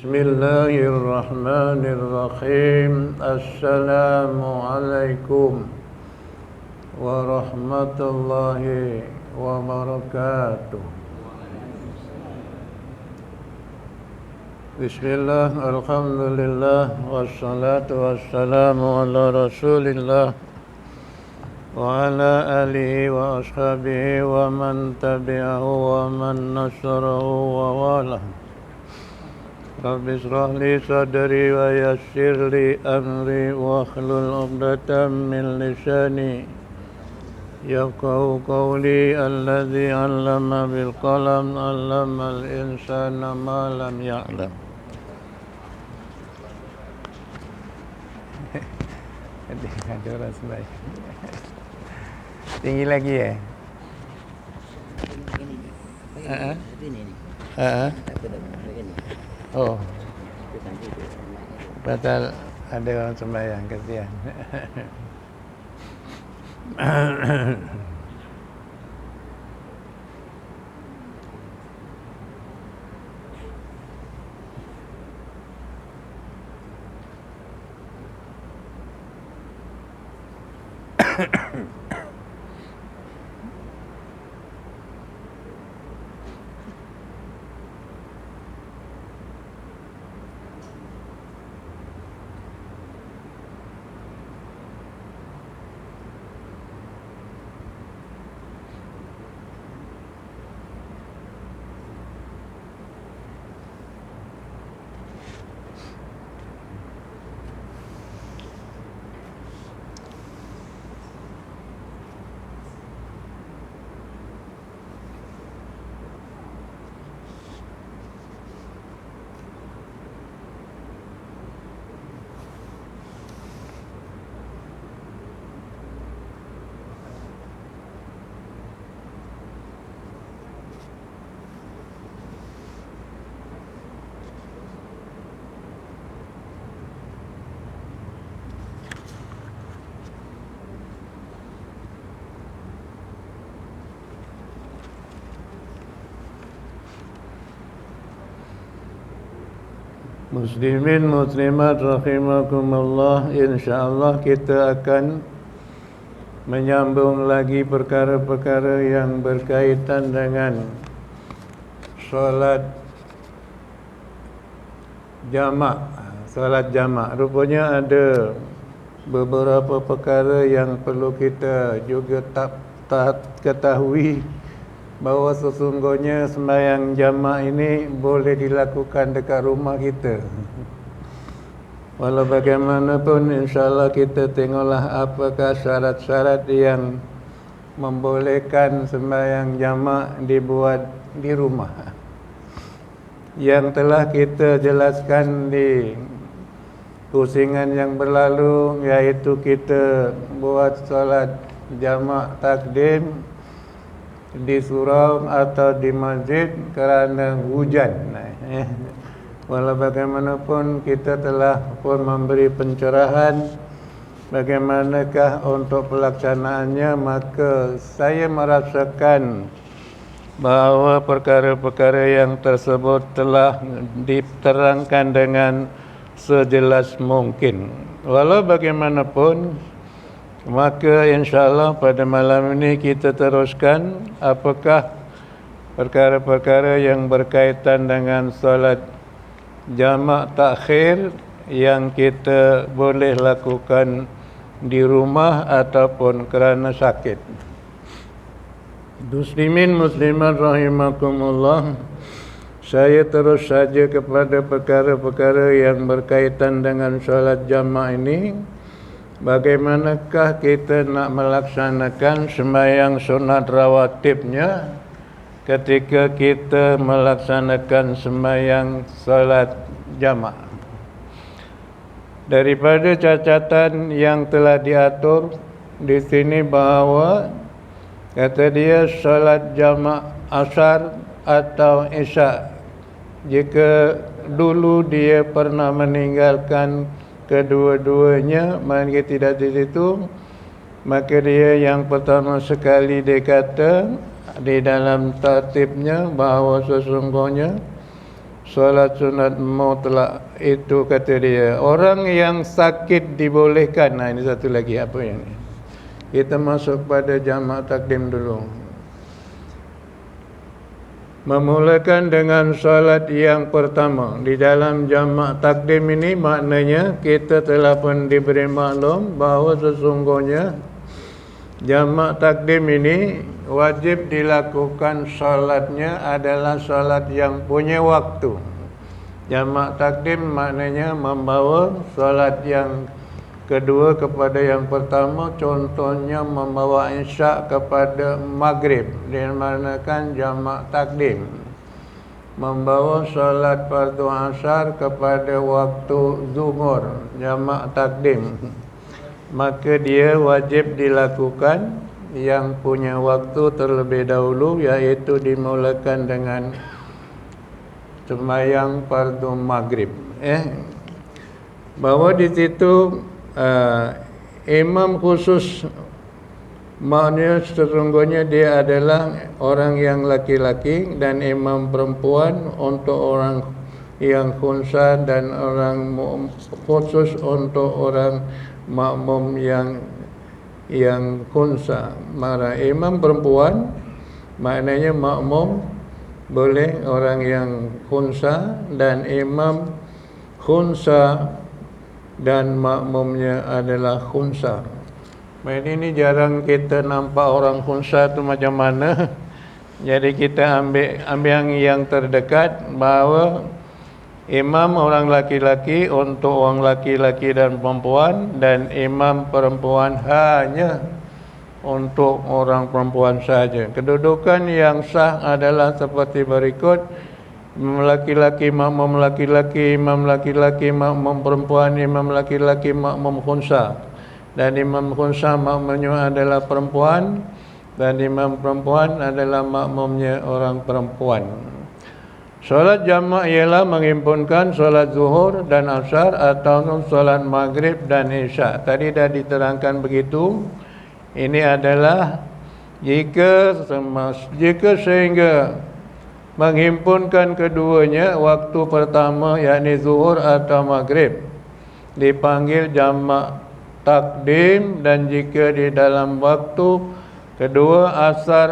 Bismillahirrahmanirrahim. Assalamualaikum warahmatullahi wabarakatuh. Bismillah, alhamdulillah, wassalatu wassalamu ala rasulillah wa ala alihi wa ashabihi wa man tabi'ahu wa man nasarahu wa walah. Rabbi israh li sadri wa yassir li amri wa hlul 'uqdatam min lisani yafqahu qawli. Alladzi 'allama bil qalam 'allamal insana ma lam ya'lam. Ada orang sembahyang. Tinggi lagi ya? Oh, batal, ada orang sembahyang, kasihan. Muslimin muslimat rahimakumullah, insyaallah kita akan menyambung lagi perkara-perkara yang berkaitan dengan solat jamak. Solat jamak rupanya ada beberapa perkara yang perlu kita juga tak ketahui, bahawa sesungguhnya sembahyang jamak ini boleh dilakukan dekat rumah kita. Walau bagaimanapun, insyaAllah kita tengoklah apakah syarat-syarat yang membolehkan sembahyang jamak dibuat di rumah. Yang telah kita jelaskan di pusingan yang berlalu, iaitu kita buat solat jamak takdim di surau atau di masjid kerana hujan. Walau bagaimanapun kita telah pun memberi pencerahan bagaimanakah untuk pelaksanaannya, maka saya merasakan bahawa perkara-perkara yang tersebut telah diterangkan dengan sejelas mungkin. Walau bagaimanapun, maka insyaAllah pada malam ini kita teruskan apakah perkara-perkara yang berkaitan dengan solat jamak takhir yang kita boleh lakukan di rumah ataupun kerana sakit. Muslimin muslimat rahimakumullah, saya terus saja kepada perkara-perkara yang berkaitan dengan solat jamak ini. Bagaimanakah kita nak melaksanakan sembahyang sunat rawatibnya ketika kita melaksanakan sembahyang salat jamak? Daripada cacatan yang telah diatur di sini bahawa kata dia salat jamak asar atau isyak, jika dulu dia pernah meninggalkan kedua-duanya, maka tidak di situ, maka dia yang pertama sekali dia kata di dalam tertibnya bahawa sesungguhnya solat sunat mutlak itu kata dia orang yang sakit dibolehkan. Nah ini satu lagi apa yang ni? Kita masuk pada jamak takdim dulu. Memulakan dengan solat yang pertama. Di dalam jamak takdim ini maknanya kita telah pun diberi maklum bahawa sesungguhnya jamak takdim ini wajib dilakukan solatnya adalah solat yang punya waktu. Jamak takdim maknanya membawa solat yang kedua kepada yang pertama, contohnya membawa isyak kepada maghrib, dinamakan jamak takdim. Membawa solat fardu asar kepada waktu zuhur, jamak takdim. Maka dia wajib dilakukan yang punya waktu terlebih dahulu, iaitu dimulakan dengan sembahyang fardu maghrib. Bahawa di situ imam khusus maknanya sesungguhnya dia adalah orang yang laki-laki, dan imam perempuan untuk orang yang khunsa, dan orang khusus untuk orang makmum yang khunsa. Maka imam perempuan maknanya makmum boleh orang yang khunsa, dan imam khunsa dan makmumnya adalah khunsa. Ini jarang kita nampak orang khunsa tu macam mana. Jadi kita ambil yang terdekat bahawa imam orang laki-laki untuk orang laki-laki dan perempuan, dan imam perempuan hanya untuk orang perempuan saja. Kedudukan yang sah adalah seperti berikut: imam laki-laki, makmum laki-laki, imam laki-laki, makmum perempuan, imam laki-laki, makmum khunsa. Dan imam khunsa makmumnya adalah perempuan, dan imam perempuan adalah makmumnya orang perempuan. Solat jamak ialah menghimpunkan solat zuhur dan asar atau solat maghrib dan isyak. Tadi dah diterangkan begitu. Ini adalah jika sehingga menghimpunkan keduanya waktu pertama, yakni zuhur atau maghrib, dipanggil jamak takdim, dan jika di dalam waktu kedua asar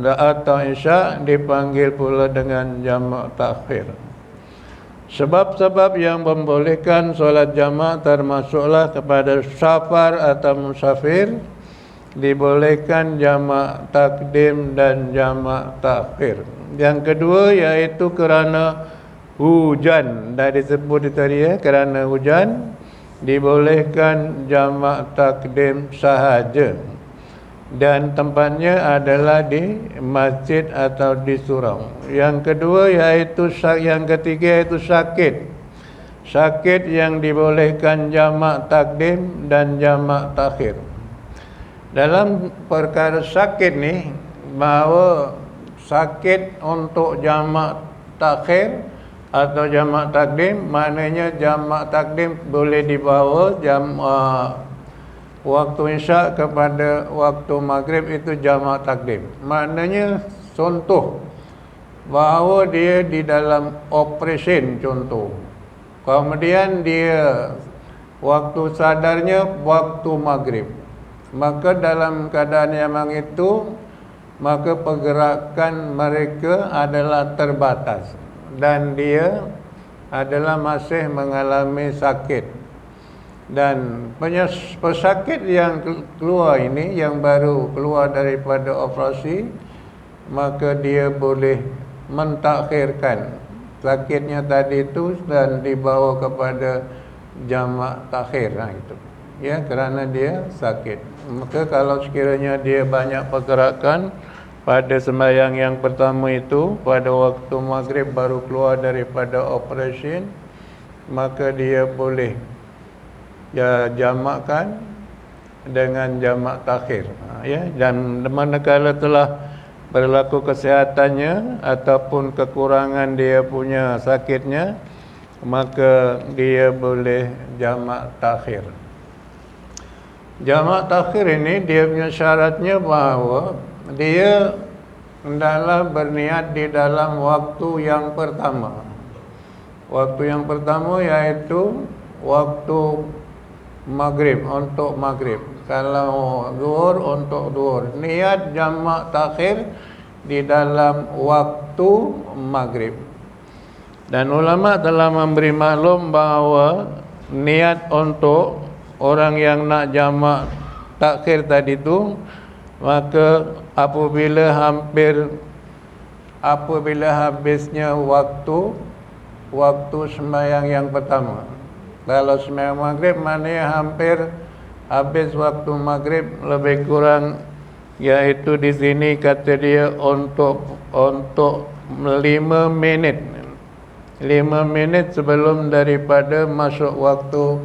atau isyak dipanggil pula dengan jamak takhir. Sebab-sebab yang membolehkan solat jamak termasuklah kepada safar atau musafir, dibolehkan jamak takdim dan jamak takhir. Yang kedua iaitu kerana hujan. Dah disebut tadi kerana hujan dibolehkan jamak takdim sahaja, dan tempatnya adalah di masjid atau di surau. Yang kedua iaitu yang ketiga iaitu sakit. Sakit yang dibolehkan jamak takdim dan jamak takhir. Dalam perkara sakit ni, bahawa sakit untuk jamak takhir atau jamak takdim, maknanya jamak takdim boleh dibawa waktu isyak kepada waktu maghrib, itu jamak takdim. Maknanya contoh bahawa dia di dalam operasi contoh, kemudian dia waktu sadarnya waktu maghrib, maka dalam keadaan yang itu, maka pergerakan mereka adalah terbatas, dan dia adalah masih mengalami sakit. Dan pesakit yang keluar ini, yang baru keluar daripada operasi, maka dia boleh mentakhirkan sakitnya tadi itu dan dibawa kepada jamak takhir. Itu ya, kerana dia sakit. Maka kalau sekiranya dia banyak pergerakan pada sembahyang yang pertama itu, pada waktu maghrib baru keluar daripada operasi, maka dia boleh jamakkan dengan jamak takhir. Dan manakala telah berlaku kesihatannya ataupun kekurangan dia punya sakitnya, maka dia boleh jamak takhir. Jamak takhir ini dia punya syaratnya bahawa dia hendaklah berniat di dalam waktu yang pertama. Waktu yang pertama iaitu waktu maghrib, untuk maghrib. Kalau zuhur, untuk zuhur. Niat jamak takhir di dalam waktu maghrib. Dan ulama telah memberi maklum bahawa niat untuk orang yang nak jamak takhir tadi tu, maka apabila habisnya waktu sembahyang yang pertama. Kalau sembahyang maghrib maknanya hampir habis waktu maghrib, lebih kurang iaitu di sini kata dia untuk 5 minit. 5 minit sebelum daripada masuk waktu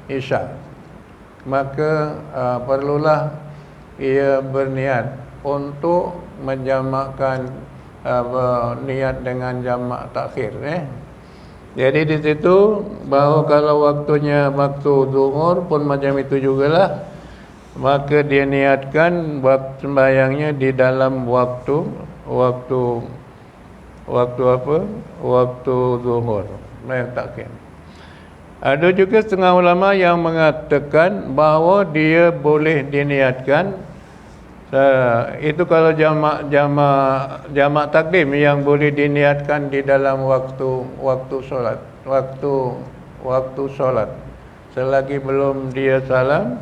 Isyak. Maka perlulah ia berniat untuk menjamakkan niat dengan jamak takhir. Jadi di situ bahawa kalau waktunya waktu zuhur pun macam itu jugalah, maka dia niatkan waktu sembahyangnya di dalam waktu apa? Waktu zuhur. Takhir. Ada juga setengah ulama yang mengatakan bahawa dia boleh diniatkan itu kalau jamak takdim yang boleh diniatkan di dalam waktu solat. Selagi belum dia salam,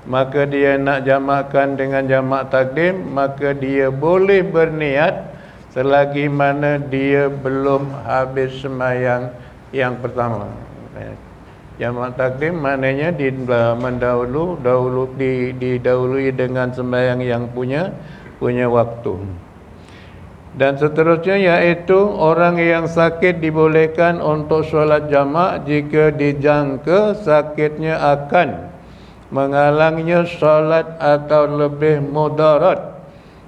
maka dia nak jamakkan dengan jamak takdim, maka dia boleh berniat selagi mana dia belum habis sembahyang yang pertama. Jamak takdim maknanya didahului dengan sembahyang yang punya waktu. Dan seterusnya iaitu orang yang sakit dibolehkan untuk solat jamak jika dijangka sakitnya akan menghalangnya solat atau lebih mudarat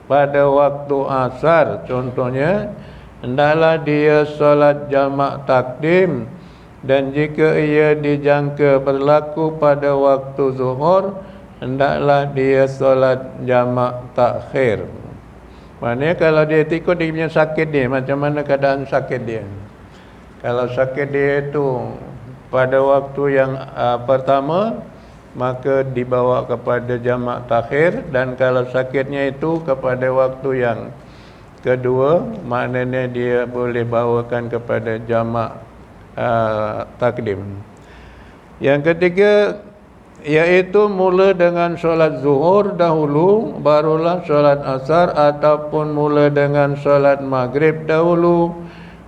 pada waktu asar. Contohnya, hendaklah dia solat jamak takdim, dan jika ia dijangka berlaku pada waktu zuhur, hendaklah dia solat jamak takhir. Maknanya kalau dia ikut dia punya sakit dia, macam mana keadaan sakit dia. Kalau sakit dia itu pada waktu yang pertama, maka dibawa kepada jamak takhir. Dan kalau sakitnya itu kepada waktu yang kedua, maknanya dia boleh bawakan kepada jamak takdim. Yang ketiga iaitu mula dengan solat zuhur dahulu, barulah solat asar, ataupun mula dengan solat maghrib dahulu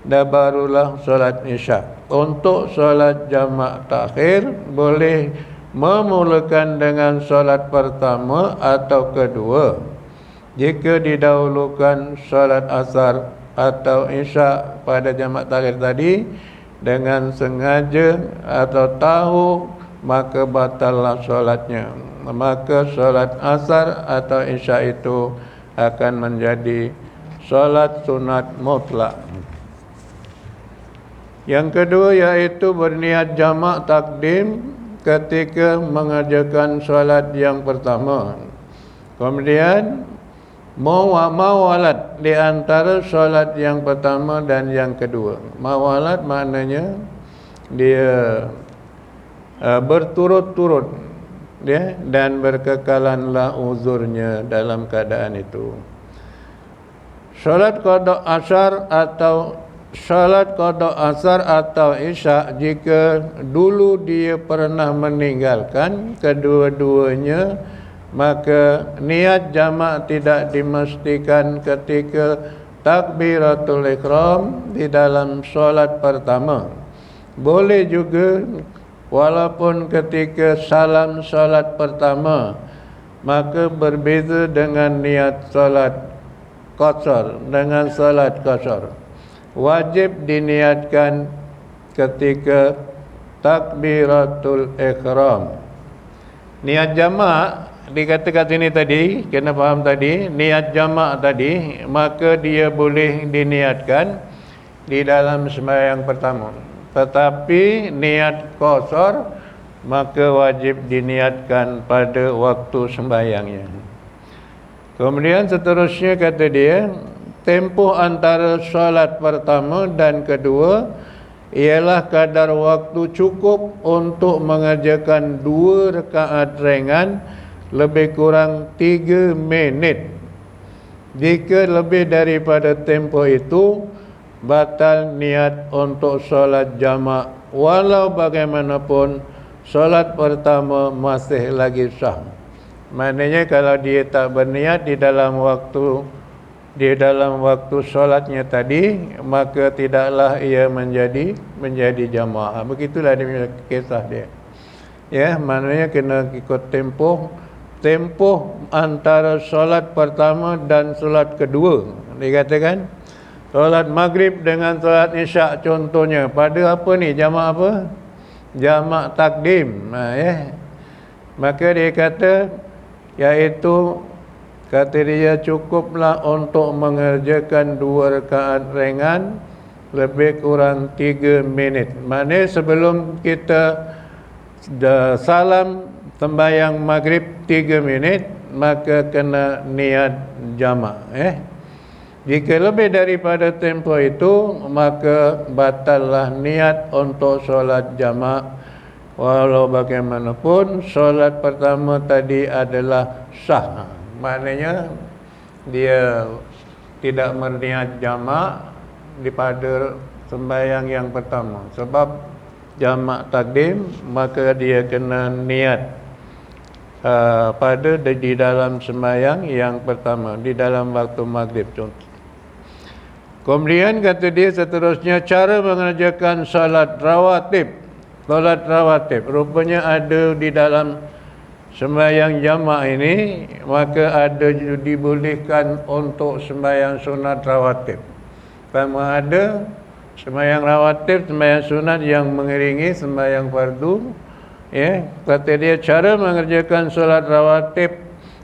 dan barulah solat isyak. Untuk solat jamak takhir boleh memulakan dengan solat pertama atau kedua. Jika didahulukan solat asar atau isyak pada jamak takhir tadi dengan sengaja atau tahu, maka batallah solatnya. Maka solat asar atau isyak itu akan menjadi solat sunat mutlak. Yang kedua iaitu berniat jamak takdim ketika mengerjakan solat yang pertama. Kemudian mawalat di antara solat yang pertama dan yang kedua. Mawalat maknanya dia berturut-turut dan berkekalanlah uzurnya dalam keadaan itu. Solat qada asar atau isyak, jika dulu dia pernah meninggalkan kedua-duanya, maka niat jamak tidak dimestikan ketika takbiratul ihram di dalam solat pertama. Boleh juga walaupun ketika salam solat pertama, maka berbeza dengan niat solat qasar. Dengan solat qasar wajib diniatkan ketika takbiratul ihram. Niat jamak dikatakan sini tadi, kena faham tadi, niat jamak tadi, maka dia boleh diniatkan di dalam sembahyang pertama. Tetapi niat qasar maka wajib diniatkan pada waktu sembahyangnya. Kemudian seterusnya kata dia, tempoh antara solat pertama dan kedua ialah kadar waktu cukup untuk mengerjakan 2 rakaat ringan lebih kurang 3 minit. Jika lebih daripada tempoh itu, batal niat untuk solat jamak. Walau bagaimanapun, solat pertama masih lagi sah. Maknanya kalau dia tak berniat di dalam waktu solatnya tadi, maka tidaklah ia menjadi jamaah. Begitulah dia punya kisah dia. Ya, maknanya kena ikut tempoh antara solat pertama dan solat kedua. Dikatakan solat maghrib dengan solat isyak contohnya pada apa ni, jamak apa? Jamak takdim. Maka dia kata, iaitu kata dia cukuplah untuk mengerjakan 2 rakaat ringan lebih kurang 3 minit. Maknanya sebelum kita salam sembahyang maghrib 3 minit, maka kena niat jamak. Jika lebih daripada tempoh itu, maka batallah niat untuk solat jamak. Walau bagaimanapun, solat pertama tadi adalah sah. Maknanya dia tidak berniat jamak daripada sembahyang yang pertama. Sebab jamak takdim, maka dia kena niat di dalam sembahyang yang pertama, di dalam waktu maghrib contoh. Kemudian kata dia seterusnya, cara mengerjakan salat rawatib. Salat rawatib rupanya ada di dalam sembahyang jamak ini, maka ada dibolehkan untuk sembahyang sunat rawatib. Pertama ada sembahyang rawatib, sembahyang sunat yang mengiringi sembahyang fardu. Kata dia cara mengerjakan solat rawatib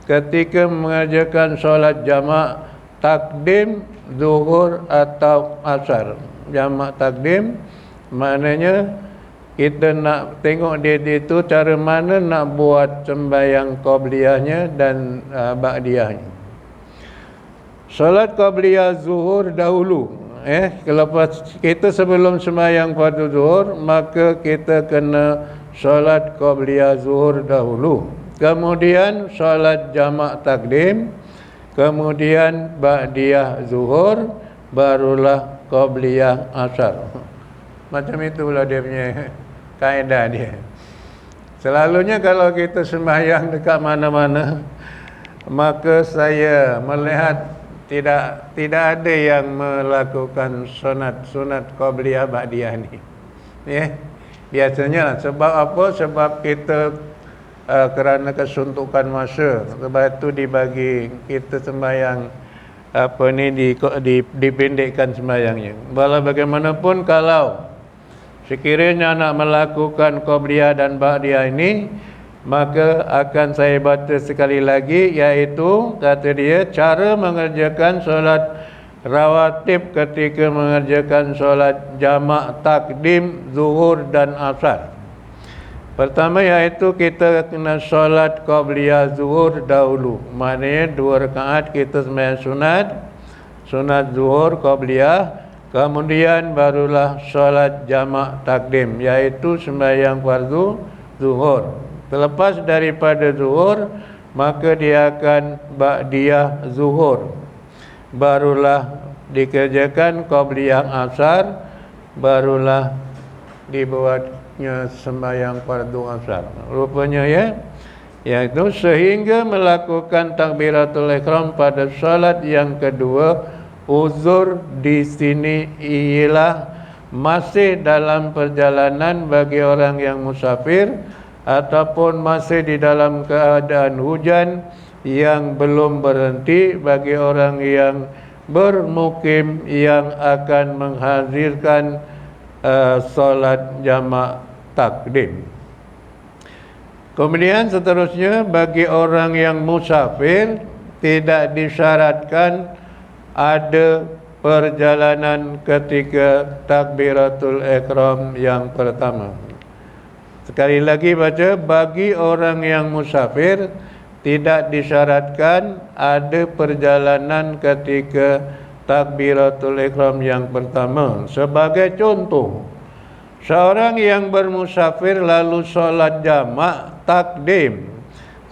ketika mengerjakan solat jamak takdim zuhur atau asar. Jamak takdim maknanya kita nak tengok dia itu cara mana nak buat sembahyang qabliyahnya dan ba'diyahnya. Solat qabliyah zuhur dahulu. Kalau kita sebelum sembahyang fardu zuhur, maka kita kena solat qabliyah zuhur dahulu. Kemudian solat jamak takdim, kemudian ba'diyah zuhur, barulah qabliyah asar. Macam itulah dia punya kaedah dia. Selalunya kalau kita sembahyang dekat mana-mana, maka saya melihat tidak ada yang melakukan sunat qabliyah ba'diyah ni. Biasanya sebab apa? Sebab kita kerana kesuntukan masa, sebab itu dibagi kita sembahyang dipendekkan sembahyangnya. Walau bagaimanapun, kalau sekiranya nak melakukan qabliyah dan ba'diyah ini, maka akan saya baca sekali lagi, iaitu kata dia cara mengerjakan solat rawatib ketika mengerjakan solat jamak takdim zuhur dan asar. Pertama iaitu kita kena solat qabliyah zuhur dahulu. Maknanya 2 rakaat kita sembahyang sunat zuhur qabliyah, kemudian barulah solat jamak takdim, iaitu sembahyang fardu zuhur. Terlepas daripada zuhur, maka dia akan ba'diyah zuhur, barulah dikerjakan qabliyah asar, barulah dibuatnya sembahyang fardu asar. Rupanya iaitu sehingga melakukan takbiratul ihram pada salat yang kedua. Uzur di sini ialah masih dalam perjalanan bagi orang yang musafir, ataupun masih di dalam keadaan hujan yang belum berhenti bagi orang yang bermukim yang akan menghadirkan solat jamak takdim. Kemudian seterusnya, bagi orang yang musafir tidak disyaratkan ada perjalanan ketika takbiratul ihram yang pertama. Sekali lagi baca, bagi orang yang musafir tidak disyaratkan ada perjalanan ketika takbiratul ihram yang pertama. Sebagai contoh, Seorang yang bermusafir lalu solat jamak takdim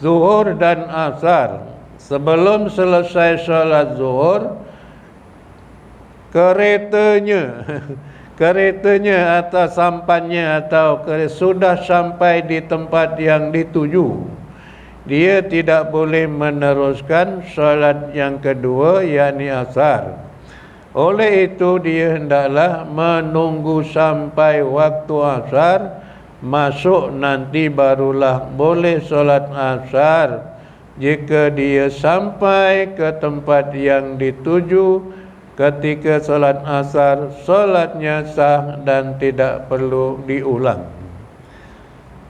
zuhur dan asar. Sebelum selesai solat zuhur, keretanya atau sampannya atau sudah sampai di tempat yang dituju, dia tidak boleh meneruskan solat yang kedua, yakni asar. Oleh itu dia hendaklah menunggu sampai waktu asar masuk, nanti barulah boleh solat asar. Jika dia sampai ke tempat yang dituju ketika solat asar, solatnya sah dan tidak perlu diulang.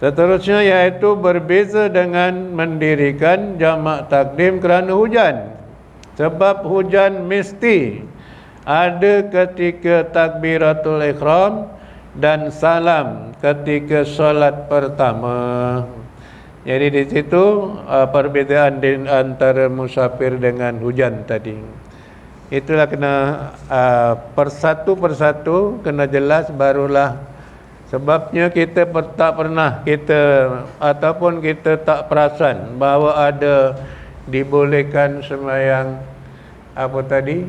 Seterusnya yaitu berbeza dengan mendirikan jamak takdim kerana hujan. Sebab hujan mesti ada ketika takbiratul ihram dan salam ketika solat pertama. Jadi di situ perbezaan antara musafir dengan hujan tadi. Itulah kena persatu kena jelas, barulah. Sebabnya kita tak pernah kita ataupun kita tak perasan bahawa ada dibolehkan sembahyang apa tadi,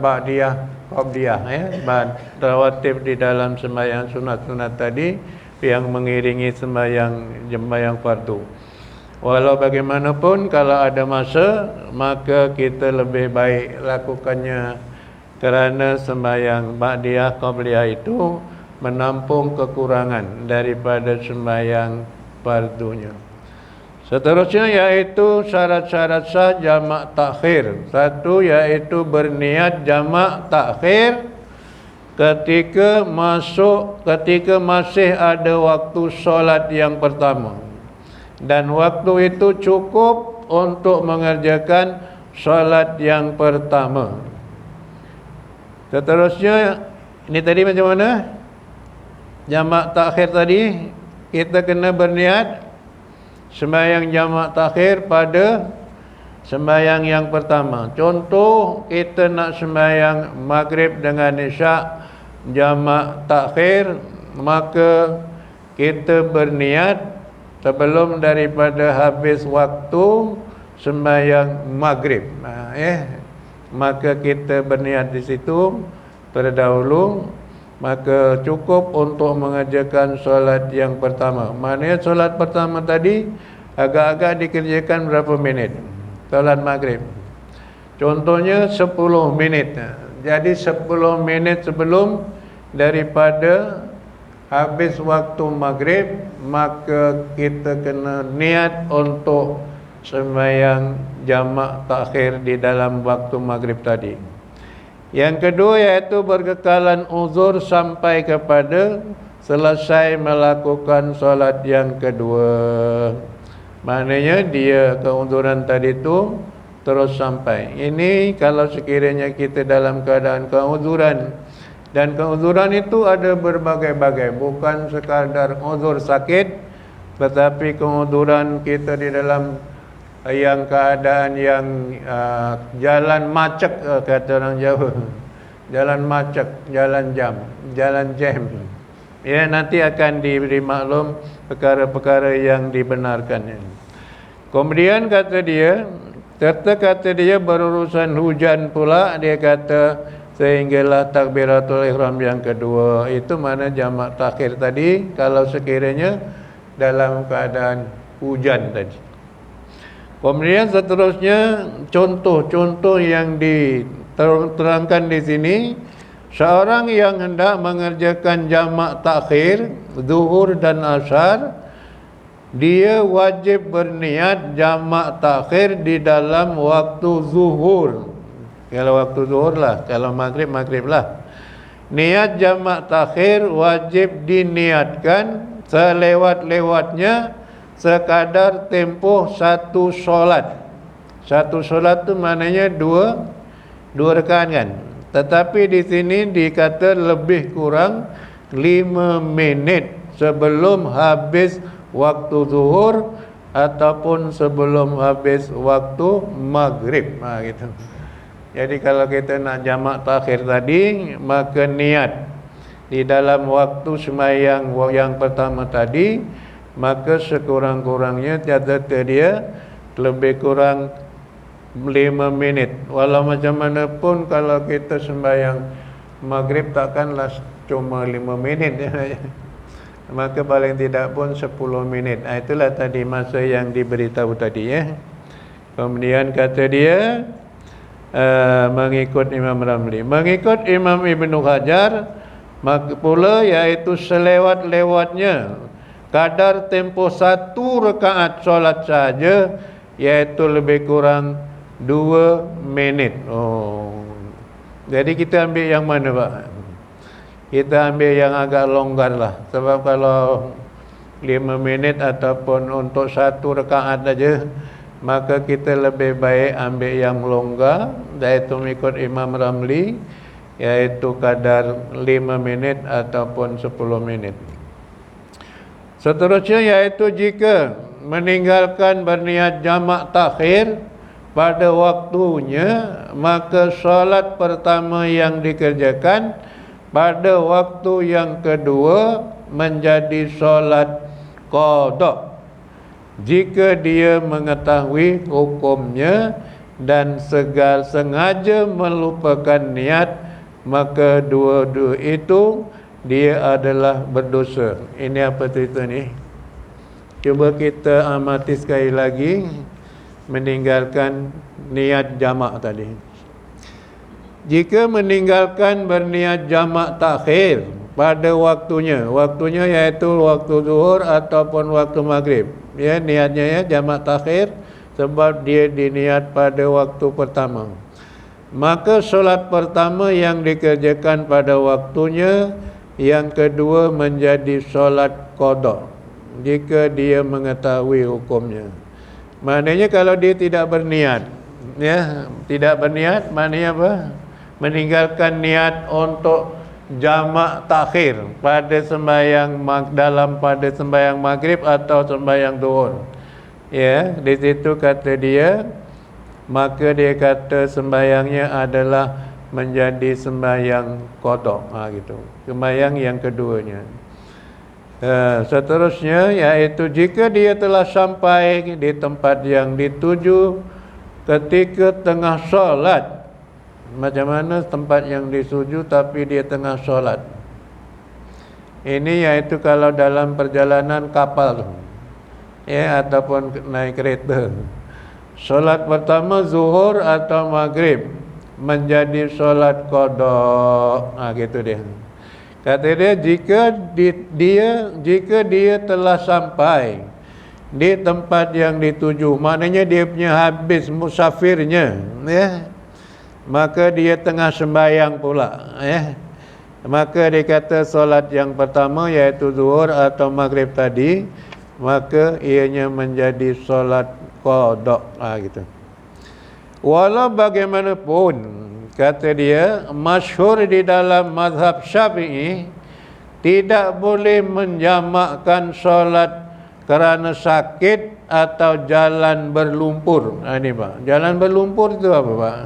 ba'diyah, qabliyah, rawatib di dalam sembahyang sunat-sunat tadi yang mengiringi sembahyang fardu. Walau bagaimanapun, kalau ada masa, maka kita lebih baik lakukannya, kerana sembahyang ba'diyah, qabliyah itu menampung kekurangan daripada sembahyang fardunya. Seterusnya yaitu syarat-syarat sah jamak takhir. Satu yaitu berniat jamak takhir ketika masih ada waktu solat yang pertama, dan waktu itu cukup untuk mengerjakan solat yang pertama. Seterusnya, ini tadi macam mana? Jamak takhir tadi, kita kena berniat sembahyang jamak takhir pada sembahyang yang pertama. Contoh, kita nak sembahyang maghrib dengan isyak jamak takhir, maka kita berniat sebelum daripada habis waktu sembahyang maghrib. Maka kita berniat di situ terdahulu, maka cukup untuk mengerjakan solat yang pertama. Maknanya solat pertama tadi agak-agak dikerjakan berapa minit? Solat maghrib contohnya 10 minit. Jadi 10 minit sebelum daripada habis waktu maghrib, maka kita kena niat untuk sembahyang jamak takhir di dalam waktu maghrib tadi. Yang kedua yaitu berkekalan uzur sampai kepada selesai melakukan solat yang kedua. Maknanya dia keuzuran tadi itu terus sampai. Ini kalau sekiranya kita dalam keadaan keuzuran. Dan keuzuran itu ada berbagai-bagai, bukan sekadar uzur sakit, tetapi keuzuran kita di dalam yang keadaan yang jalan macet, kata orang Jawa. Jalan macet, jalan jam. Ya, nanti akan diberi maklum perkara-perkara yang dibenarkan. Kemudian kata dia, berurusan hujan pula, dia kata sehinggalah takbiratul ihram yang kedua. Itu mana jamak takhir tadi kalau sekiranya dalam keadaan hujan tadi. Kemudian seterusnya contoh-contoh yang diterangkan di sini, seorang yang hendak mengerjakan jamak takhir zuhur dan asar, dia wajib berniat jamak takhir di dalam waktu zuhur. Kalau waktu zuhur lah, kalau maghrib lah. Niat jamak takhir wajib diniatkan selewat-lewatnya sekadar tempoh satu solat. Satu solat tu maknanya dua rakaat kan. Tetapi di sini dikata lebih kurang 5 minit sebelum habis waktu zuhur ataupun sebelum habis waktu maghrib. Gitu. Jadi kalau kita nak jamak takhir tadi, maka niat di dalam waktu sembahyang yang pertama tadi, maka sekurang-kurangnya catatan dia lebih kurang 5 minit. Walau macam mana pun kalau kita sembahyang maghrib takkanlah cuma 5 minit ya. Maka paling tidak pun 10 minit. Itulah tadi masa yang diberitahu tadi ya. Kemudian kata dia mengikut Imam Ramli, mengikut Imam Ibnu Hajar maka pula iaitu selewat-lewatnya kadar tempoh 1 rakaat solat saja, iaitu lebih kurang 2 minit. Jadi kita ambil yang mana Pak? Kita ambil yang agak longgar lah. Sebab kalau 5 minit ataupun untuk 1 rakaat saja, maka kita lebih baik ambil yang longgar, iaitu mengikut Imam Ramli, iaitu kadar 5 minit ataupun 10 minit. Seterusnya iaitu jika meninggalkan berniat jamak takhir pada waktunya, maka solat pertama yang dikerjakan pada waktu yang kedua menjadi solat qada jika dia mengetahui hukumnya dan sengaja melupakan niat, maka dua-dua itu dia adalah berdosa. Ini apa cerita ni? Cuba kita amati sekali lagi meninggalkan niat jamak tadi. Jika meninggalkan berniat jamak takhir pada waktunya iaitu waktu zuhur ataupun waktu maghrib. Ya, niatnya ya jamak takhir sebab dia diniat pada waktu pertama. Maka solat pertama yang dikerjakan pada waktunya, yang kedua menjadi solat qada jika dia mengetahui hukumnya. Maknanya kalau dia tidak berniat, ya, tidak berniat maknanya apa? Meninggalkan niat untuk jamak takhir pada sembahyang pada sembahyang maghrib atau sembahyang zuhur. Ya, di situ kata dia, maka dia kata sembahyangnya adalah menjadi sembahyang qada, gitu. Sembahyang yang keduanya. Seterusnya iaitu jika dia telah sampai di tempat yang dituju ketika tengah solat. Macam mana tempat yang dituju tapi dia tengah solat? Ini iaitu kalau dalam perjalanan kapal, ya, ataupun naik kereta. Solat pertama zuhur atau maghrib menjadi solat qada, gitu dia. Kata dia jika dia telah sampai di tempat yang dituju, maknanya dia punya habis musafirnya, ya, maka dia tengah sembahyang pula, ya. Maka dia kata solat yang pertama iaitu zuhur atau maghrib tadi, maka ianya menjadi solat qada, gitu. Walau bagaimanapun, kata dia, masyhur di dalam mazhab Syafi'i tidak boleh menjamakkan solat kerana sakit atau jalan berlumpur. Ini Pak, jalan berlumpur itu apa Pak?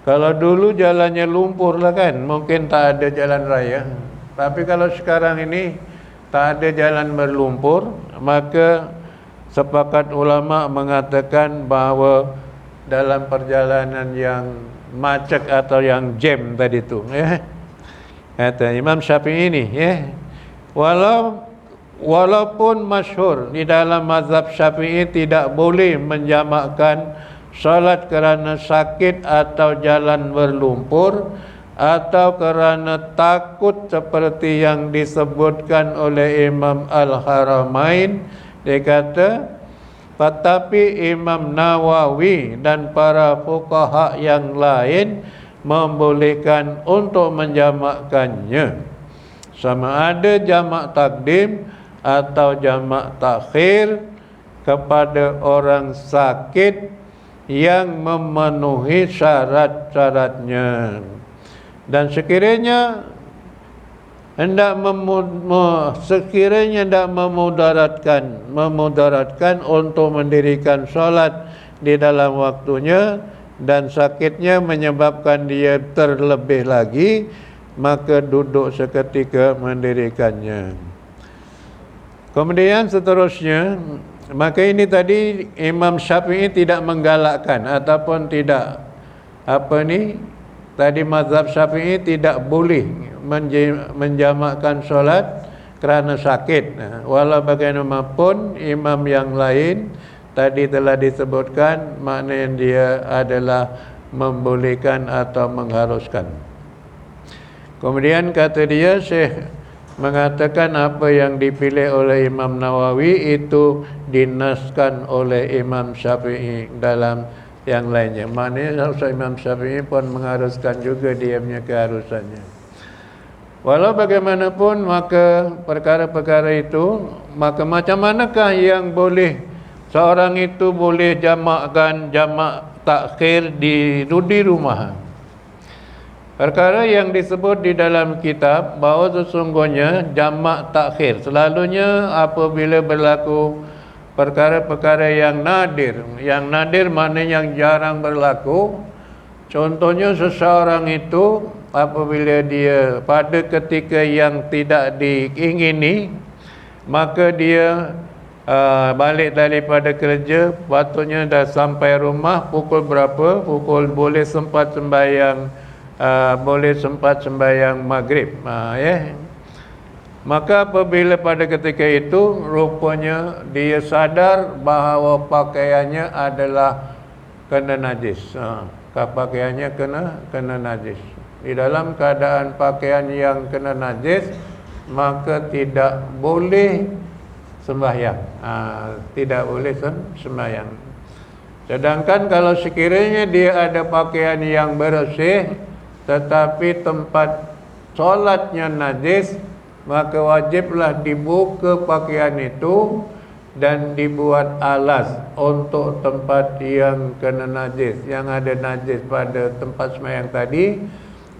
Kalau dulu jalannya lumpur lah kan, mungkin tak ada jalan raya. Tapi kalau sekarang ini tak ada jalan berlumpur, maka sepakat ulama mengatakan bahawa dalam perjalanan yang macet atau yang jam tadi tu, ya, kata Imam Syafi'i ini, ya, walaupun masyhur di dalam mazhab Syafi'i tidak boleh menjamakkan solat kerana sakit atau jalan berlumpur atau kerana takut seperti yang disebutkan oleh Imam Al-Haramain. Dia kata, tetapi Imam Nawawi dan para fuqaha yang lain membolehkan untuk menjamakkannya, sama ada jamak takdim atau jamak takhir kepada orang sakit yang memenuhi syarat-syaratnya. Dan sekiranya hendak memudaratkan untuk mendirikan solat di dalam waktunya dan sakitnya menyebabkan dia terlebih lagi, maka duduk seketika mendirikannya. Kemudian seterusnya, maka ini tadi Imam Syafi'i tidak menggalakkan ataupun tidak tadi mazhab Syafi'i tidak boleh menjamakkan solat kerana sakit. Walau bagaimanapun imam yang lain tadi telah disebutkan maknanya dia adalah membolehkan atau mengharuskan. Kemudian kata dia, Syekh mengatakan apa yang dipilih oleh Imam Nawawi itu dinaskan oleh Imam Syafi'i dalam yang lainnya. Maknanya Imam Syafi'i pun mengharuskan juga dia punya keharusannya. Walau bagaimanapun maka perkara-perkara itu, maka macam manakah yang boleh seorang itu boleh jamakkan jamak takhir di rumah? Perkara yang disebut di dalam kitab bahawa sesungguhnya jamak takhir selalunya apabila berlaku perkara-perkara yang nadir. Yang nadir maknanya yang jarang berlaku. Contohnya seseorang itu apabila dia pada ketika yang tidak diingini, maka dia balik daripada kerja, patutnya dah sampai rumah pukul berapa, boleh sempat sembahyang maghrib. Maka apabila pada ketika itu rupanya dia sadar bahawa pakaiannya adalah kena najis. Pakaiannya kena najis. Di dalam keadaan pakaian yang kena najis, maka tidak boleh sembahyang. Tidak boleh sembahyang. Sedangkan kalau sekiranya dia ada pakaian yang bersih tetapi tempat solatnya najis, maka wajiblah dibuka pakaian itu dan dibuat alas untuk tempat yang kena najis, yang ada najis pada tempat sembahyang tadi,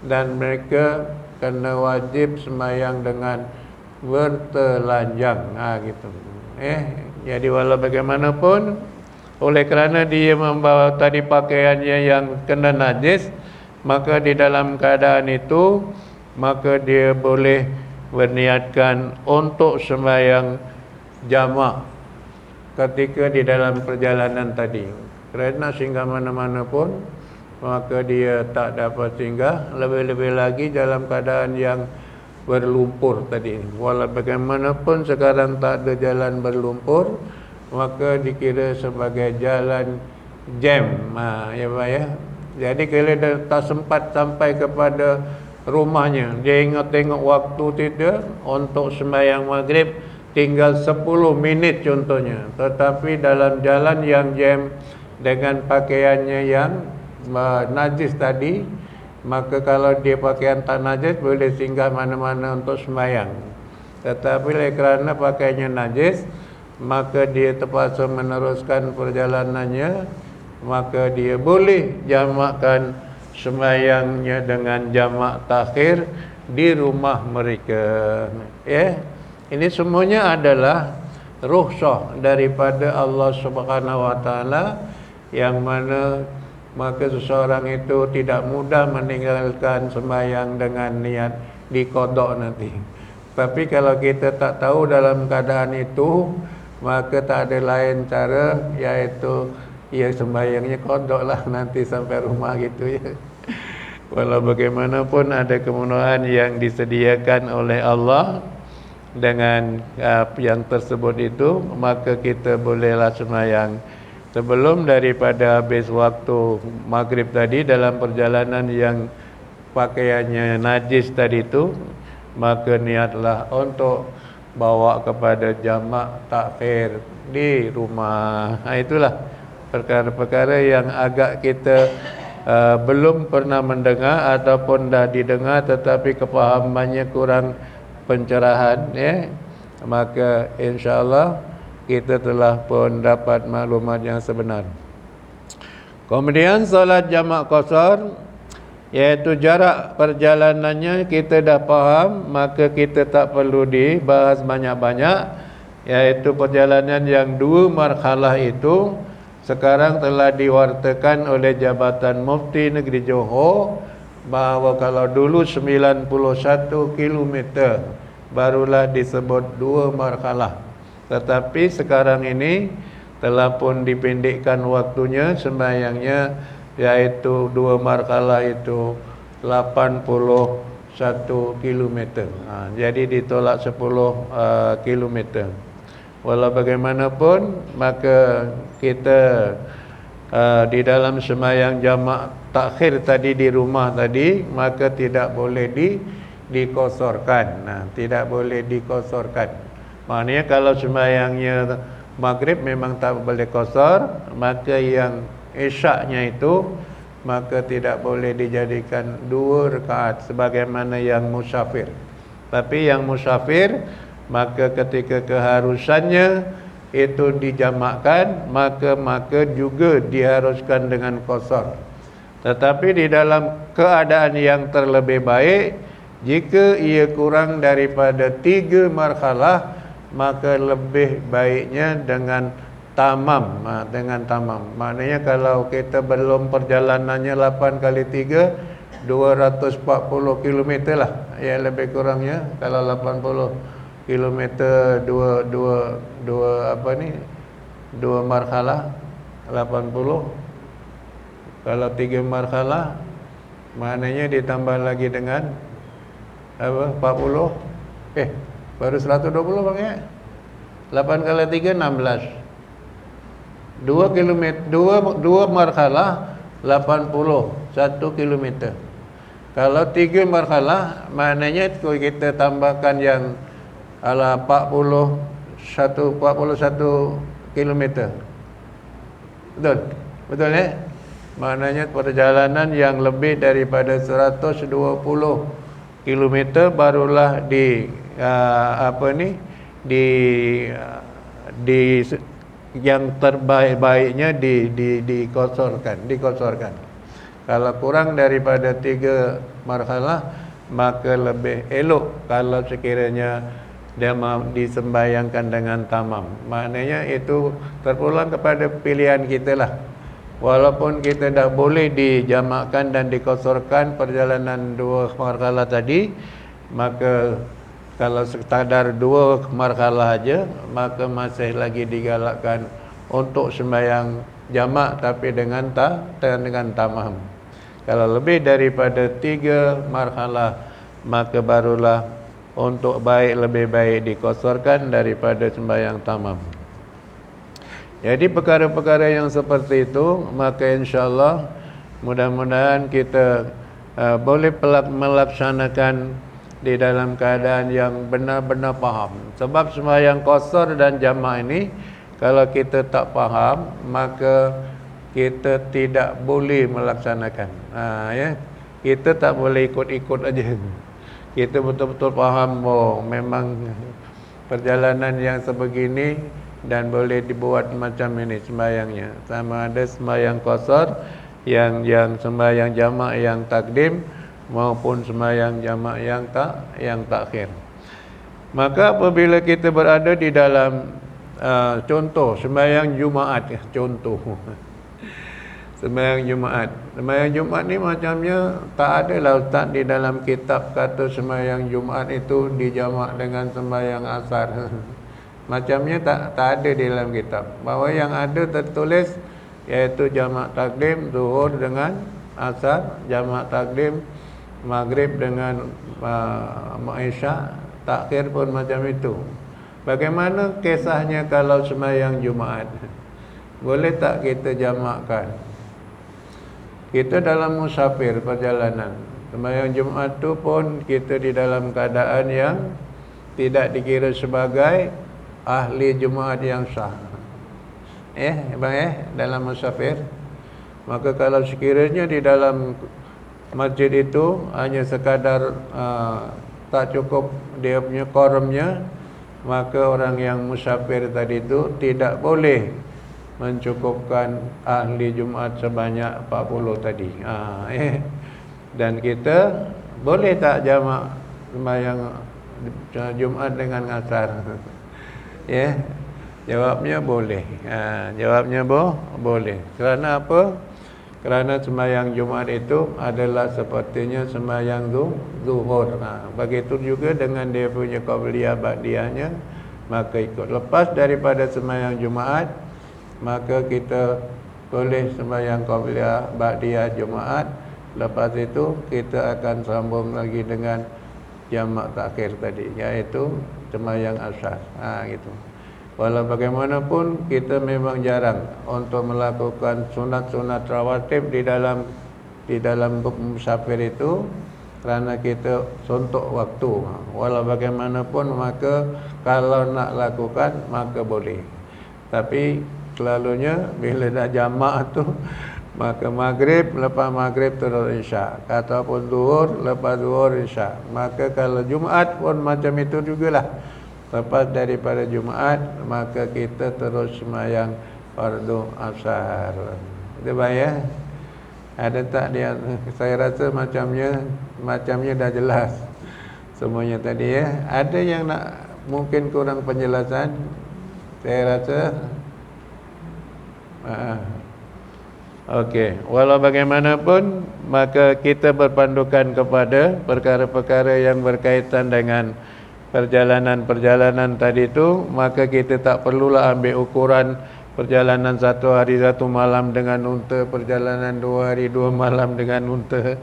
dan mereka kena wajib sembahyang dengan bertelanjang. Gitu. Jadi walau bagaimanapun, oleh kerana dia membawa tadi pakaiannya yang kena najis, maka di dalam keadaan itu maka dia boleh berniatkan untuk sembahyang jamak ketika di dalam perjalanan tadi. Kerana singgah mana-mana pun maka dia tak dapat singgah, lebih-lebih lagi dalam keadaan yang berlumpur tadi. Walau bagaimanapun sekarang tak ada jalan berlumpur, maka dikira sebagai jalan jam. Jadi kalau dia tak sempat sampai kepada rumahnya, dia ingat tengok waktu tidak untuk sembahyang maghrib tinggal 10 minit contohnya, tetapi dalam jalan yang jam dengan pakaiannya yang najis tadi, maka kalau dia pakaian tak najis boleh singgah mana-mana untuk sembahyang. Tetapi kerana pakaiannya najis, maka dia terpaksa meneruskan perjalanannya, maka dia boleh jamakkan sembahyangnya dengan jamak takhir di rumah mereka. Ini semuanya adalah rukhsah daripada Allah Subhanahu wa taala, yang mana maka seseorang itu tidak mudah meninggalkan sembahyang dengan niat diqada nanti. Tapi kalau kita tak tahu dalam keadaan itu, maka tak ada lain cara, iaitu sembahyangnya qada lah nanti sampai rumah gitu ya. Walau bagaimanapun ada kemewahan yang disediakan oleh Allah dengan yang tersebut itu, maka kita bolehlah sembahyang sebelum daripada habis waktu maghrib tadi dalam perjalanan yang pakaiannya najis tadi itu, maka niatlah untuk bawa kepada jamak takhir di rumah. Itulah perkara-perkara yang agak kita belum pernah mendengar ataupun dah didengar tetapi kepahamannya kurang pencerahan, maka insya-Allah kita telah pun dapat maklumat yang sebenar. Kemudian solat jamak qasar, iaitu jarak perjalanannya kita dah faham, maka kita tak perlu dibahas banyak-banyak, iaitu perjalanan yang 2 marhalah itu sekarang telah diwartakan oleh Jabatan Mufti Negeri Johor bahawa kalau dulu 91 kilometer barulah disebut 2 marhalah. Tetapi sekarang ini telah pun dipendekkan waktunya sembahyangnya, iaitu 2 marhalah itu 81 kilometer. Jadi ditolak 10 kilometer. Walau bagaimanapun, maka kita di dalam sembahyang jamak takhir tadi di rumah tadi, maka tidak boleh dikosorkan. Tidak boleh dikosorkan. Maknanya kalau sembahyangnya maghrib memang tak boleh kosor, maka yang isyaknya itu maka tidak boleh dijadikan 2 rakaat sebagaimana yang musafir. Tapi yang musafir, maka ketika keharusannya itu dijamakkan, maka juga diharuskan dengan qasar. Tetapi di dalam keadaan yang terlebih baik, jika ia kurang daripada 3 marhalah, maka lebih baiknya dengan tamam. Dengan tamam, maknanya kalau kita belum perjalanannya 8 kali 3, 240 km lah, ya lebih kurangnya. Kalau 80 kilometer dua marhalah 80. Kalau 3 marhalah, maknanya ditambah lagi dengan 40. Baru 120 bang ya. 8 kali 3 16. 2 kilometer 2 marhalah 81 kilometer. Kalau 3 marhalah, maknanya kita tambahkan yang 41 kilometer. Betul ya? Maknanya perjalanan yang lebih daripada 120 kilometer barulah yang terbaik-baiknya dikosorkan. Kalau kurang daripada 3 marhalah, maka lebih elok kalau sekiranya dia disembayangkan dengan tamam. Maknanya itu terpulang kepada pilihan kita lah. Walaupun kita dah boleh dijamakkan dan dikosorkan perjalanan 2 marhalah tadi, maka kalau sekadar 2 marhalah aja, maka masih lagi digalakkan untuk sembahyang jamak tapi dengan tamam. Kalau lebih daripada 3 marhalah, maka barulah untuk lebih baik dikosorkan daripada sembahyang tamam. Jadi perkara-perkara yang seperti itu, maka insya-Allah mudah-mudahan kita boleh melaksanakan di dalam keadaan yang benar-benar faham. Sebab sembahyang qasar dan jamak ini, kalau kita tak faham, maka kita tidak boleh melaksanakan. Ya, kita tak boleh ikut-ikut aja. Kita betul-betul faham, memang perjalanan yang sebegini dan boleh dibuat macam ini sembahyangnya. Sama ada sembahyang qasar, yang sembahyang jamak yang takdim, maupun sembahyang jamak yang takhir. Maka apabila kita berada di dalam contoh sembahyang Jumaat, contoh sembahyang Jumaat ni macamnya tak ada lah ustaz di dalam kitab kata sembahyang Jumaat itu dijamak dengan sembahyang asar. Macamnya tak ada di dalam kitab. Bahawa yang ada tertulis iaitu jamak takdim zuhur dengan asar, jamak takdim maghrib dengan isyak, takhir pun macam itu. Bagaimana kisahnya kalau sembahyang Jumaat? Boleh tak kita jamakkan? Kita dalam musafir perjalanan, sembahyang Jumaat tu pun kita di dalam keadaan yang tidak dikira sebagai ahli Jumaat yang sah. Dalam musafir. Maka kalau sekiranya di dalam masjid itu hanya sekadar tak cukup dia punya quorumnya, maka orang yang musafir tadi itu tidak boleh mencukupkan ahli Jumaat sebanyak 40 tadi. Dan kita boleh tak jamak sembahyang Jumaat dengan asar? Jawabnya boleh. Jawabnya boleh. Kerana apa? Kerana sembahyang Jumaat itu adalah sepertinya sembahyang zuhur. Begitu juga dengan dia punya qabliyah ba'diyahnya, maka ikut. Lepas daripada sembahyang Jumaat, maka kita boleh sembahyang qabliyah ba'diyah Jumaat. Lepas itu kita akan sambung lagi dengan jamak takhir tadi, iaitu sembahyang asar. Gitu. Walau bagaimanapun kita memang jarang untuk melakukan sunat-sunat rawatib di dalam musafir itu, kerana kita suntuk waktu. Walau bagaimanapun maka kalau nak lakukan maka boleh. Tapi selalunya bila dah jamak tu, maka maghrib, lepas maghrib terus isyak, ataupun zuhur, lepas zuhur isyak. Maka kalau Jumaat pun macam itu jugalah. Lepas daripada Jumaat, maka kita terus sembahyang fardu asar. Itu baik ya? Ada tak dia? Saya rasa macamnya dah jelas semuanya tadi ya. Ada yang nak mungkin kurang penjelasan? Saya rasa okey, walau bagaimanapun maka kita berpandukan kepada perkara-perkara yang berkaitan dengan perjalanan-perjalanan tadi itu, maka kita tak perlulah ambil ukuran perjalanan 1 hari 1 malam dengan unta, perjalanan 2 hari 2 malam dengan unta,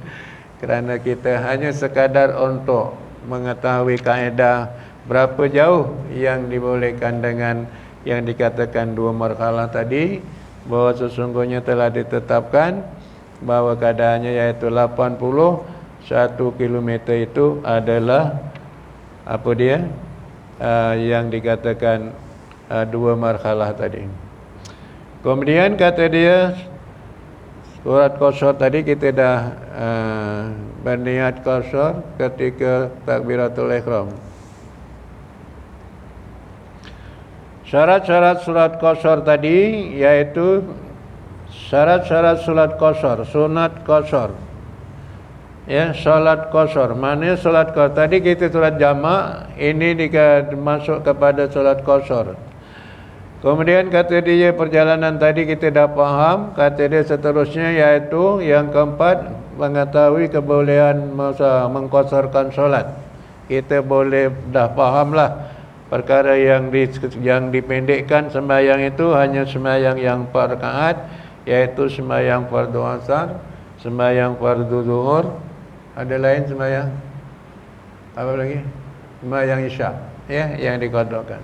kerana kita hanya sekadar untuk mengetahui kaedah berapa jauh yang dibolehkan dengan yang dikatakan 2 marhalah tadi, bahawa sesungguhnya telah ditetapkan bahawa keadaannya iaitu 81 km itu adalah apa dia yang dikatakan 2 marhalah tadi. Kemudian kata dia surat qasar tadi kita dah berniat qasar ketika takbiratul ihram. Syarat-syarat surat qasar tadi iaitu syarat-syarat surat qasar, sunat qasar. Ya, solat qasar. Mana solat qasar? Tadi kita solat jamak, ini masuk kepada solat qasar. Kemudian kata dia perjalanan tadi kita dah faham. Kata dia seterusnya iaitu yang keempat, mengetahui kebolehan masa mengqasarkan solat. Kita boleh dah fahamlah perkara yang dipendekkan sembahyang itu hanya sembahyang yang 4 rakaat, iaitu sembahyang fardu asar, sembahyang fardu zuhur. Ada lain sembahyang apa lagi? Sembahyang isyak, ya, yang diqadakan.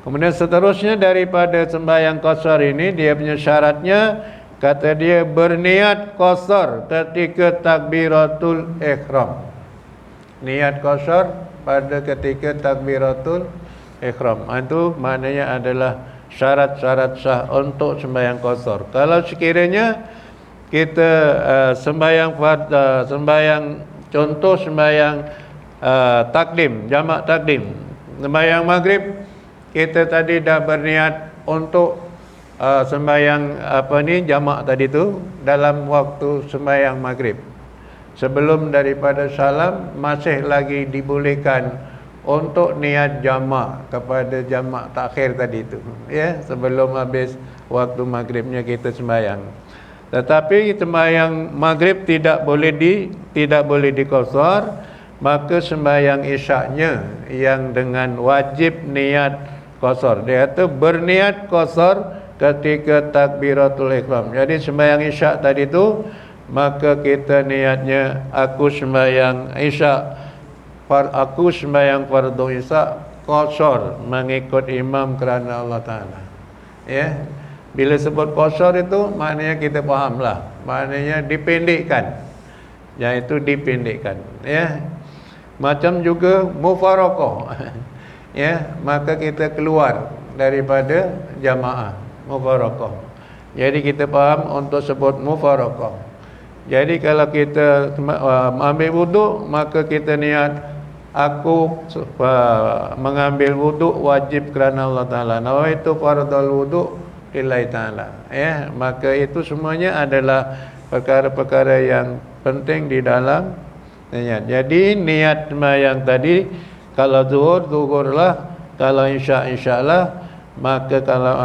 Kemudian seterusnya daripada sembahyang qasar ini, dia punya syaratnya, kata dia berniat qasar ketika takbiratul ihram. Niat qasar pada ketika takbiratul ihram. Itu maknanya adalah syarat-syarat sah untuk sembahyang qasar. Kalau sekiranya kita sembahyang contoh sembahyang takdim, jamak takdim, sembahyang maghrib, kita tadi dah berniat untuk sembahyang jamak tadi tu dalam waktu sembahyang maghrib. Sebelum daripada salam masih lagi dibolehkan untuk niat jamak kepada jamak takhir tadi tu, ya, sebelum habis waktu maghribnya kita sembahyang. Tetapi sembahyang maghrib tidak boleh diqasar, maka sembahyang isyaknya yang dengan wajib niat qasar. Dia kata berniat qasar ketika takbiratul ihram. Jadi sembahyang isyak tadi tu, maka kita niatnya aku sembahyang isyak, aku sembahyang fardu isyak qasar mengikut imam kerana Allah Taala. Ya. Bila sebut qasar itu maknanya kita fahamlah, maknanya dipendekkan. Iaitu dipendekkan, ya. Macam juga mufaraqah. Ya, maka kita keluar daripada jamaah, mufaraqah. Jadi kita faham untuk sebut mufaraqah. Jadi kalau kita ambil wuduk, maka kita niat aku mengambil wuduk wajib kerana Allah Taala. Nawaitu fardhul wuduk lillahi taala, ya, maka itu semuanya adalah perkara-perkara yang penting di dalam niat. Jadi niat sembahyang tadi, kalau zuhur zuhurlah, kalau isyak isyaklah, Maka kalau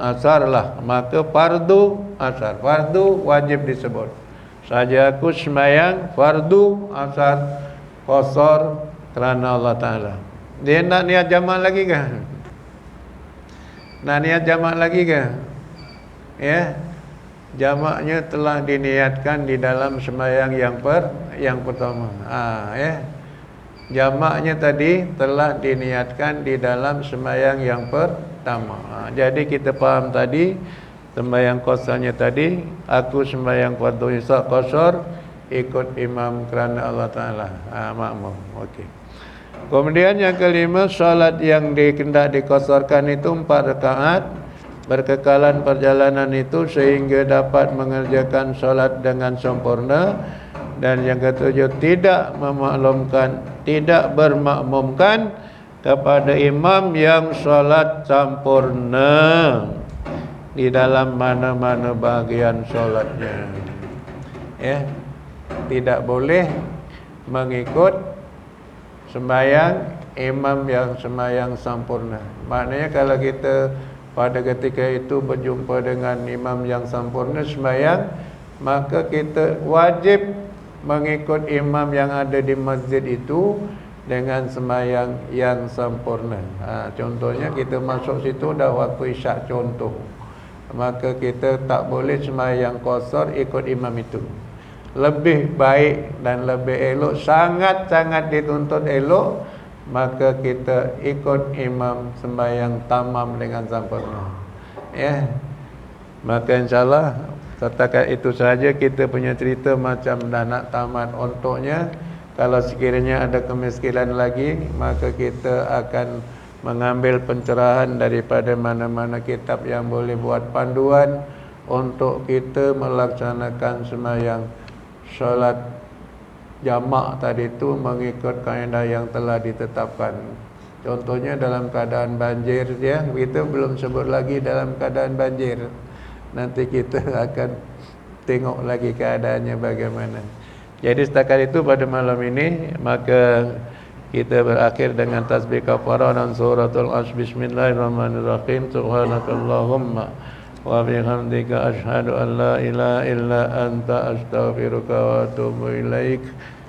asar lah, maka fardu asar, fardu wajib disebut. Saja aku sembahyang fardu asar qasar kerana Allah Taala. Dia nak niat jamak lagi ke? Nak niat jamak lagi ke? Ya. Jamaknya telah diniatkan di dalam sembahyang yang pertama. Ya. Jamaknya tadi telah diniatkan di dalam sembahyang yang pertama. Jadi kita faham tadi sembahyang qasarnya tadi, aku sembahyang fardu isya qasar ikut imam kerana Allah Taala. Makmum. Okey. Kemudian yang kelima, salat yang hendak diqasarkan itu 4 rakaat. Berkekalan perjalanan itu sehingga dapat mengerjakan salat dengan sempurna. Dan yang ketujuh, tidak bermakmumkan kepada imam yang salat sempurna di dalam mana-mana bahagian salatnya. Ya, tidak boleh mengikut sembahyang imam yang sembahyang sempurna. Maknanya kalau kita pada ketika itu berjumpa dengan imam yang sempurna sembahyang, maka kita wajib mengikut imam yang ada di masjid itu dengan sembahyang yang sempurna. Contohnya kita masuk situ dah waktu isyak contoh, maka kita tak boleh sembahyang qasar ikut imam itu. Lebih baik dan lebih elok, sangat-sangat dituntut elok, maka kita ikut imam sembahyang tamam dengan sempurna. Ya. Maka insyaAllah setakat itu saja kita punya cerita macam dah nak tamat untuknya. Kalau sekiranya ada kemiskinan lagi, maka kita akan mengambil pencerahan daripada mana-mana kitab yang boleh buat panduan untuk kita melaksanakan sembahyang solat jamak tadi itu mengikut kaedah yang telah ditetapkan. Contohnya dalam keadaan banjir, ya, kita belum sebut lagi dalam keadaan banjir. Nanti kita akan tengok lagi keadaannya bagaimana. Jadi setakat itu pada malam ini, maka kita berakhir dengan tasbih kafarah dan suratul asy. Bismillahirrahmanirrahim. Subhanakallahumma wa bihamdika asyhadu an la ilaha illa anta astaghfiruka wa atubu ilaik.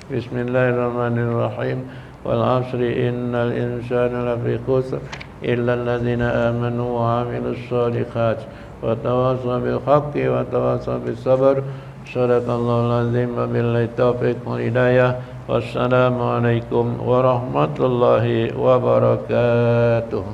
Bismillahirrahmanirrahim. Wal 'asri innal insana lafi khusr illa allazina amanu wa 'amilus shalihat wa tawassaw bil haqqi wa tawassaw bis sabr. Shadaqallahul azim wa billahi taufiq wal hidayah. Wassalamualaikum warahmatullahi wabarakatuh.